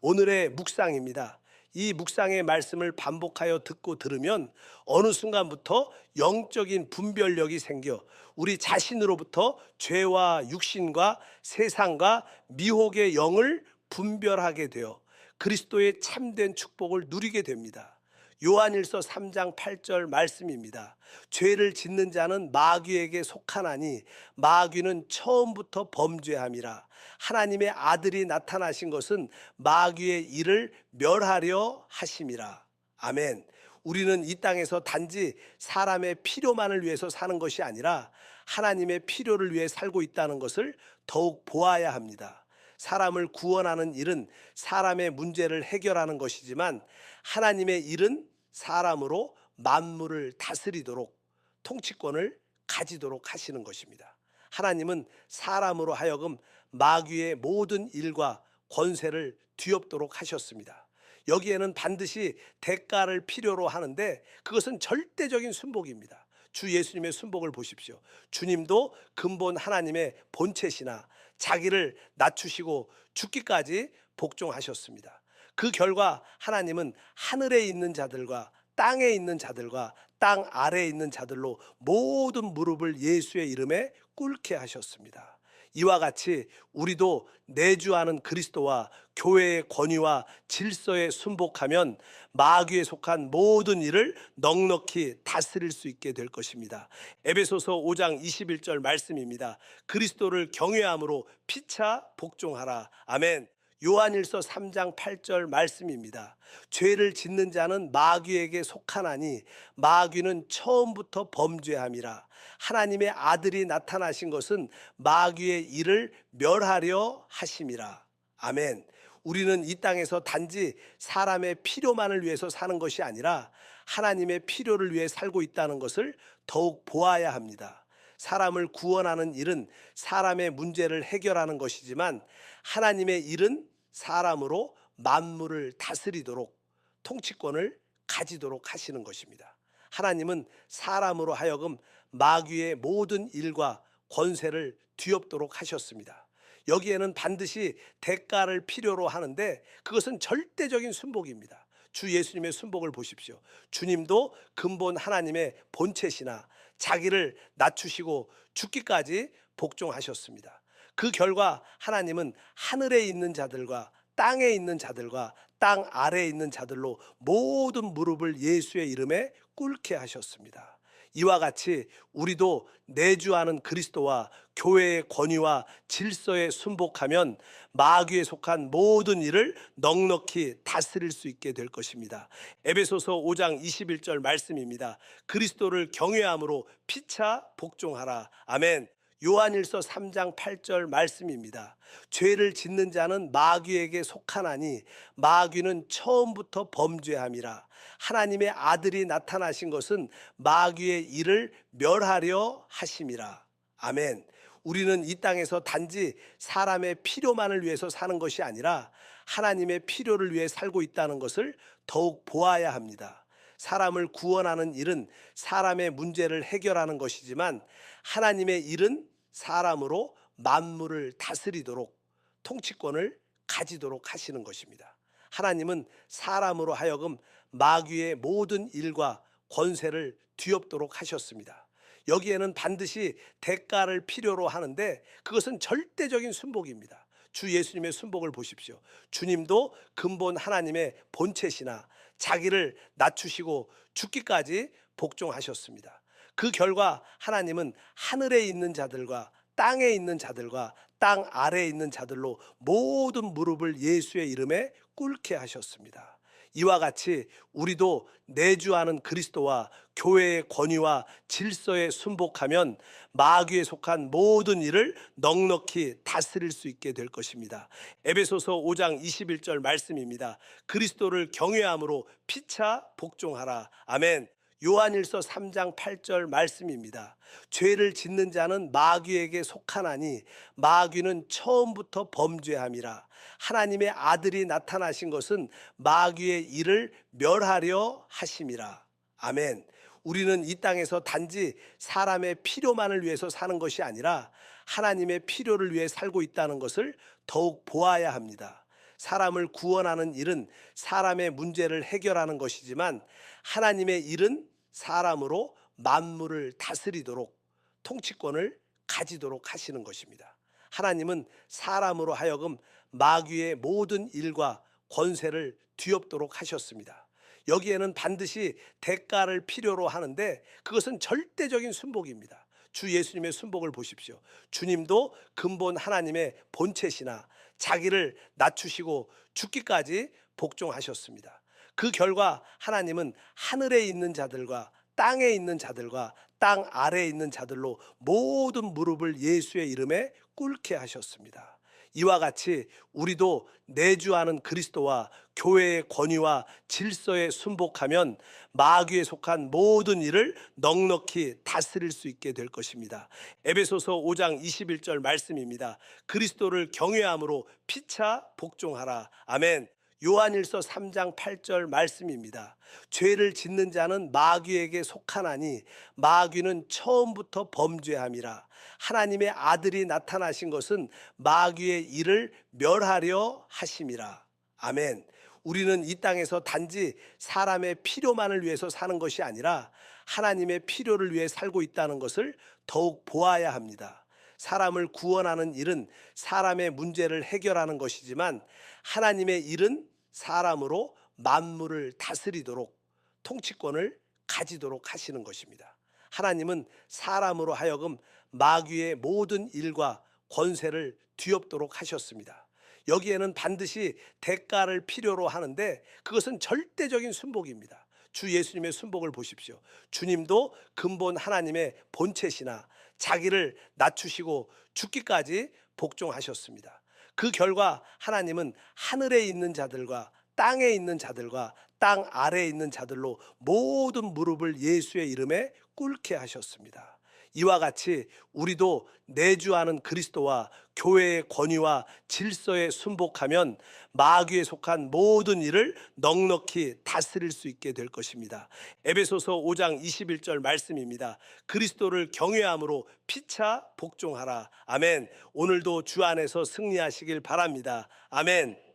오늘의 묵상입니다. 이 묵상의 말씀을 반복하여 듣고 들으면 어느 순간부터 영적인 분별력이 생겨 우리 자신으로부터 죄와 육신과 세상과 미혹의 영을 분별하게 되어 그리스도의 참된 축복을 누리게 됩니다. 요한일서 3장 8절 말씀입니다. 죄를 짓는 자는 마귀에게 속하나니 마귀는 처음부터 범죄함이라. 하나님의 아들이 나타나신 것은 마귀의 일을 멸하려 하심이라. 아멘. 우리는 이 땅에서 단지 사람의 필요만을 위해서 사는 것이 아니라 하나님의 필요를 위해 살고 있다는 것을 더욱 보아야 합니다. 사람을 구원하는 일은 사람의 문제를 해결하는 것이지만 하나님의 일은 사람으로 만물을 다스리도록 통치권을 가지도록 하시는 것입니다. 하나님은 사람으로 하여금 마귀의 모든 일과 권세를 뒤엎도록 하셨습니다. 여기에는 반드시 대가를 필요로 하는데 그것은 절대적인 순복입니다. 주 예수님의 순복을 보십시오. 주님도 근본 하나님의 본체시나 자기를 낮추시고 죽기까지 복종하셨습니다. 그 결과 하나님은 하늘에 있는 자들과 땅에 있는 자들과 땅 아래에 있는 자들로 모든 무릎을 예수의 이름에 꿇게 하셨습니다. 이와 같이 우리도 내주하는 그리스도와 교회의 권위와 질서에 순복하면 마귀에 속한 모든 일을 넉넉히 다스릴 수 있게 될 것입니다. 에베소서 5장 21절 말씀입니다. 그리스도를 경외함으로 피차 복종하라. 아멘. 요한일서 3장 8절 말씀입니다. 죄를 짓는 자는 마귀에게 속하나니 마귀는 처음부터 범죄함이라. 하나님의 아들이 나타나신 것은 마귀의 일을 멸하려 하심이라. 아멘. 우리는 이 땅에서 단지 사람의 필요만을 위해서 사는 것이 아니라 하나님의 필요를 위해 살고 있다는 것을 더욱 보아야 합니다. 사람을 구원하는 일은 사람의 문제를 해결하는 것이지만 하나님의 일은 사람으로 만물을 다스리도록 통치권을 가지도록 하시는 것입니다. 하나님은 사람으로 하여금 마귀의 모든 일과 권세를 뒤엎도록 하셨습니다. 여기에는 반드시 대가를 필요로 하는데 그것은 절대적인 순복입니다. 주 예수님의 순복을 보십시오. 주님도 근본 하나님의 본체시나 자기를 낮추시고 죽기까지 복종하셨습니다. 그 결과 하나님은 하늘에 있는 자들과 땅에 있는 자들과 땅 아래에 있는 자들로 모든 무릎을 예수의 이름에 꿇게 하셨습니다. 이와 같이 우리도 내주하는 그리스도와 교회의 권위와 질서에 순복하면 마귀에 속한 모든 일을 넉넉히 다스릴 수 있게 될 것입니다. 에베소서 5장 21절 말씀입니다. 그리스도를 경외함으로 피차 복종하라. 아멘. 요한일서 3장 8절 말씀입니다. 죄를 짓는 자는 마귀에게 속하나니 마귀는 처음부터 범죄함이라. 하나님의 아들이 나타나신 것은 마귀의 일을 멸하려 하심이라. 아멘. 우리는 이 땅에서 단지 사람의 필요만을 위해서 사는 것이 아니라 하나님의 필요를 위해 살고 있다는 것을 더욱 보아야 합니다. 사람을 구원하는 일은 사람의 문제를 해결하는 것이지만 하나님의 일은 사람으로 만물을 다스리도록 통치권을 가지도록 하시는 것입니다. 하나님은 사람으로 하여금 마귀의 모든 일과 권세를 뒤엎도록 하셨습니다. 여기에는 반드시 대가를 필요로 하는데 그것은 절대적인 순복입니다. 주 예수님의 순복을 보십시오. 주님도 근본 하나님의 본체시나 자기를 낮추시고 죽기까지 복종하셨습니다. 그 결과 하나님은 하늘에 있는 자들과 땅에 있는 자들과 땅 아래에 있는 자들로 모든 무릎을 예수의 이름에 꿇게 하셨습니다. 이와 같이 우리도 내주하는 그리스도와 교회의 권위와 질서에 순복하면 마귀에 속한 모든 일을 넉넉히 다스릴 수 있게 될 것입니다. 에베소서 5장 21절 말씀입니다. 그리스도를 경외함으로 피차 복종하라. 아멘. 요한일서 3장 8절 말씀입니다. 죄를 짓는 자는 마귀에게 속하나니 마귀는 처음부터 범죄함이라. 하나님의 아들이 나타나신 것은 마귀의 일을 멸하려 하심이라. 아멘. 우리는 이 땅에서 단지 사람의 필요만을 위해서 사는 것이 아니라 하나님의 필요를 위해 살고 있다는 것을 더욱 보아야 합니다. 사람을 구원하는 일은 사람의 문제를 해결하는 것이지만 하나님의 일은 사람으로 만물을 다스리도록 통치권을 가지도록 하시는 것입니다. 하나님은 사람으로 하여금 마귀의 모든 일과 권세를 뒤엎도록 하셨습니다. 여기에는 반드시 대가를 필요로 하는데 그것은 절대적인 순복입니다. 주 예수님의 순복을 보십시오. 주님도 근본 하나님의 본체시나 자기를 낮추시고 죽기까지 복종하셨습니다. 그 결과 하나님은 하늘에 있는 자들과 땅에 있는 자들과 땅 아래에 있는 자들로 모든 무릎을 예수의 이름에 꿇게 하셨습니다. 이와 같이 우리도 내주하는 그리스도와 교회의 권위와 질서에 순복하면 마귀에 속한 모든 일을 넉넉히 다스릴 수 있게 될 것입니다. 에베소서 5장 21절 말씀입니다. 그리스도를 경외함으로 피차 복종하라. 아멘. 요한일서 3장 8절 말씀입니다. 죄를 짓는 자는 마귀에게 속하나니 마귀는 처음부터 범죄함이라. 하나님의 아들이 나타나신 것은 마귀의 일을 멸하려 하심이라. 아멘. 우리는 이 땅에서 단지 사람의 필요만을 위해서 사는 것이 아니라 하나님의 필요를 위해 살고 있다는 것을 더욱 보아야 합니다. 사람을 구원하는 일은 사람의 문제를 해결하는 것이지만 하나님의 일은 사람으로 만물을 다스리도록 통치권을 가지도록 하시는 것입니다. 하나님은 사람으로 하여금 마귀의 모든 일과 권세를 뒤엎도록 하셨습니다. 여기에는 반드시 대가를 필요로 하는데 그것은 절대적인 순복입니다. 주 예수님의 순복을 보십시오. 주님도 근본 하나님의 본체시나 자기를 낮추시고 죽기까지 복종하셨습니다. 그 결과 하나님은 하늘에 있는 자들과 땅에 있는 자들과 땅 아래에 있는 자들로 모든 무릎을 예수의 이름에 꿇게 하셨습니다. 이와 같이 우리도 내주하는 그리스도와 교회의 권위와 질서에 순복하면 마귀에 속한 모든 일을 넉넉히 다스릴 수 있게 될 것입니다. 에베소서 5장 21절 말씀입니다. 그리스도를 경외함으로 피차 복종하라. 아멘. 오늘도 주 안에서 승리하시길 바랍니다. 아멘.